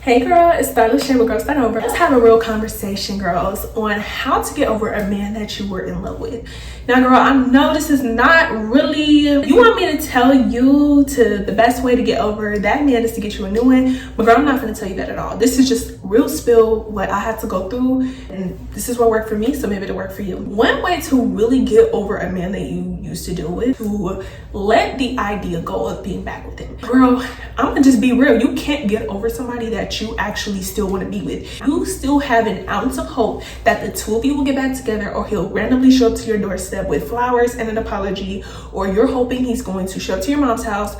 Hey girl, it's Stylish Shame with Girls Start Over. Let's have a real conversation, girls, on how to get over a man that you were in love with. Now, girl, I know this is not really, you want me to tell you the best way to get over that man is to get you a new one, but girl, I'm not going to tell you that at all. This is just real spill, what I had to go through, and this is what worked for me, so maybe it'll work for you. One way to really get over a man that you used to deal with, to let the idea go of being back with him. Girl, I'm gonna just be real. You can't get over somebody that you actually still want to be with. You still have an ounce of hope that the two of you will get back together, or he'll randomly show up to your doorstep with flowers and an apology, or you're hoping he's going to show up to your mom's house,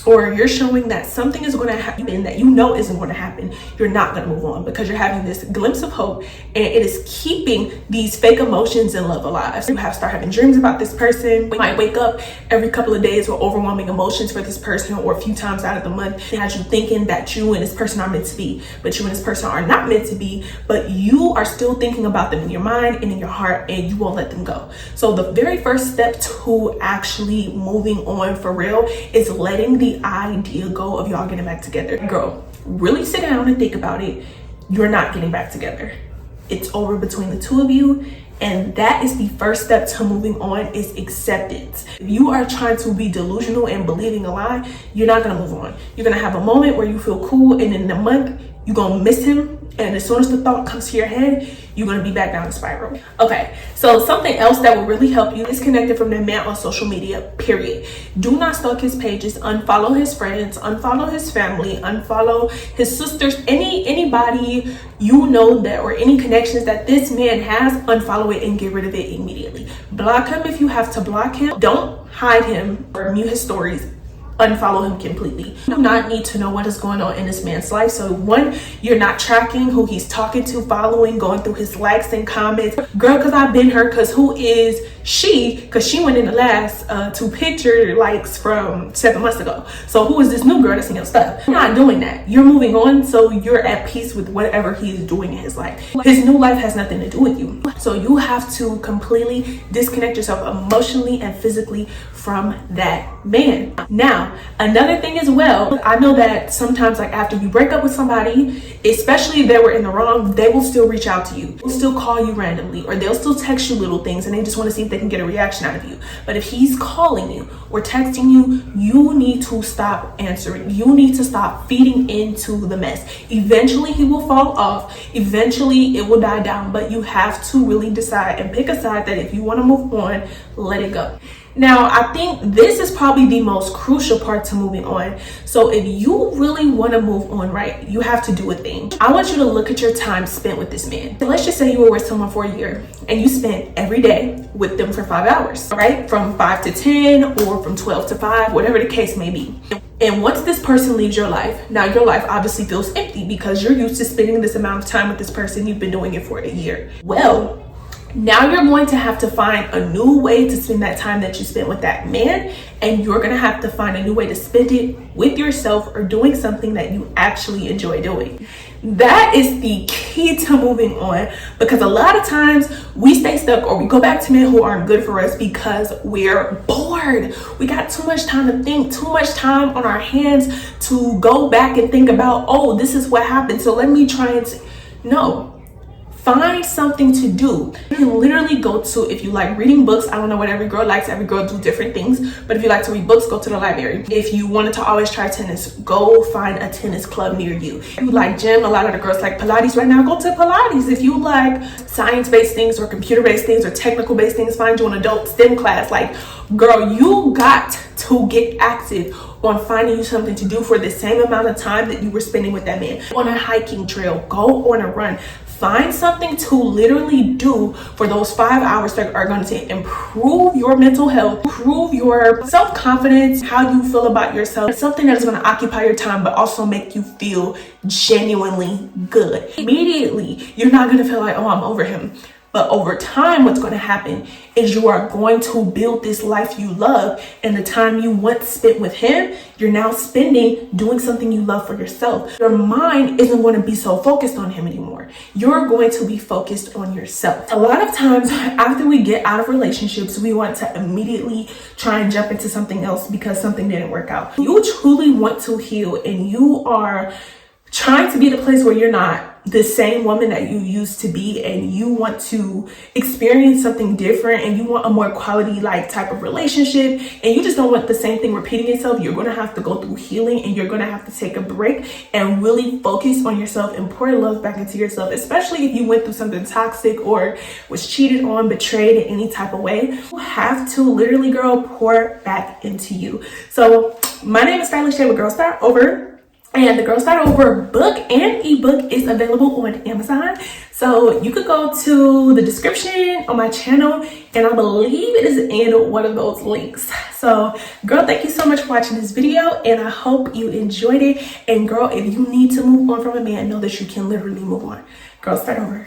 or you're showing that something is going to happen that you know isn't going to happen. You're not going to move on because you're having this glimpse of hope, and it is keeping these fake emotions and love alive. So you start having dreams about this person. You might wake up every couple of days with overwhelming emotions for this person, or a few times out of the month it has you thinking that you and this person are meant to be, but you and this person are not meant to be, but you are still thinking about them in your mind and in your heart, and you won't let them go. So the very first step to actually moving on for real is letting the idea go of y'all getting back together. Girl, really sit down and think about it. You're not getting back together. It's over between the two of you, and that is the first step to moving on, is acceptance. If you are trying to be delusional and believing a lie, you're not gonna move on. You're gonna have a moment where you feel cool, and in a month you're gonna miss him, and as soon as the thought comes to your head, you're gonna be back down the spiral. Okay, so something else that will really help you is connected from the man on social media, period. Do not stalk his pages, unfollow his friends, unfollow his family, unfollow his sisters, anybody you know that, or any connections that this man has, unfollow it and get rid of it immediately. Block him if you have to block him. Don't hide him or mute his stories. Unfollow him completely. You do not need to know what is going on in this man's life. So one, you're not tracking who he's talking to, following, going through his likes and comments. Girl, because I've been her, because who is she? Because she went in the last two picture likes from 7 months ago. So who is this new girl that's in your stuff? You're not doing that. You're moving on, so you're at peace with whatever he's doing in his life. His new life has nothing to do with you. So you have to completely disconnect yourself emotionally and physically from that man. Now, another thing as well, I know that sometimes, like, after you break up with somebody, especially if they were in the wrong, they will still reach out to you. They'll still call you randomly, or they'll still text you little things, and they just want to see if they can get a reaction out of you. But if he's calling you or texting you, you need to stop answering. You need to stop feeding into the mess. Eventually he will fall off. Eventually it will die down, but you have to really decide and pick a side that if you want to move on, let it go. Now, I think this is probably the most crucial part to moving on. So if you really want to move on, right, you have to do a thing. I want you to look at your time spent with this man. So let's just say you were with someone for a year and you spent every day with them for 5 hours, right? From 5 to 10 or from 12 to 5, whatever the case may be. And once this person leaves your life, now your life obviously feels empty because you're used to spending this amount of time with this person. You've been doing it for a year. Well, now you're going to have to find a new way to spend that time that you spent with that man, and you're going to have to find a new way to spend it with yourself or doing something that you actually enjoy doing. That is the key to moving on, because a lot of times we stay stuck or we go back to men who aren't good for us because we're bored. We got too much time to think, too much time on our hands to go back and think about, oh, this is what happened, so let me try and no. Find something to do. You can literally go to, if you like reading books, I don't know what every girl likes, every girl do different things, but if you like to read books, go to the library. If you wanted to always try tennis, go find a tennis club near you. If you like gym, a lot of the girls like Pilates right now, go to Pilates. If you like science-based things or computer-based things or technical-based things, find you an adult STEM class. Like, girl, you got to get active on finding you something to do for the same amount of time that you were spending with that man. On a hiking trail, go on a run. Find something to literally do for those 5 hours that are going to improve your mental health, improve your self-confidence, how you feel about yourself. It's something that is going to occupy your time, but also make you feel genuinely good. Immediately, you're not going to feel like, oh, I'm over him. But over time, what's going to happen is you are going to build this life you love, and the time you once spent with him, you're now spending doing something you love for yourself. Your mind isn't going to be so focused on him anymore. You're going to be focused on yourself. A lot of times after we get out of relationships, we want to immediately try and jump into something else because something didn't work out. You truly want to heal, and you are trying to be at a place where you're not the same woman that you used to be, and you want to experience something different, and you want a more quality like type of relationship, and you just don't want the same thing repeating itself, you're going to have to go through healing, and you're going to have to take a break and really focus on yourself and pour love back into yourself, especially if you went through something toxic or was cheated on, betrayed in any type of way. You have to literally, girl, pour back into you. So my name is Stylish Shade with Girl Start Over. And the Girl Start Over book and ebook is available on Amazon. So you could go to the description on my channel, and I believe it is in one of those links. So girl, thank you so much for watching this video, and I hope you enjoyed it. And girl, if you need to move on from a man, know that you can literally move on. Girl Start Over.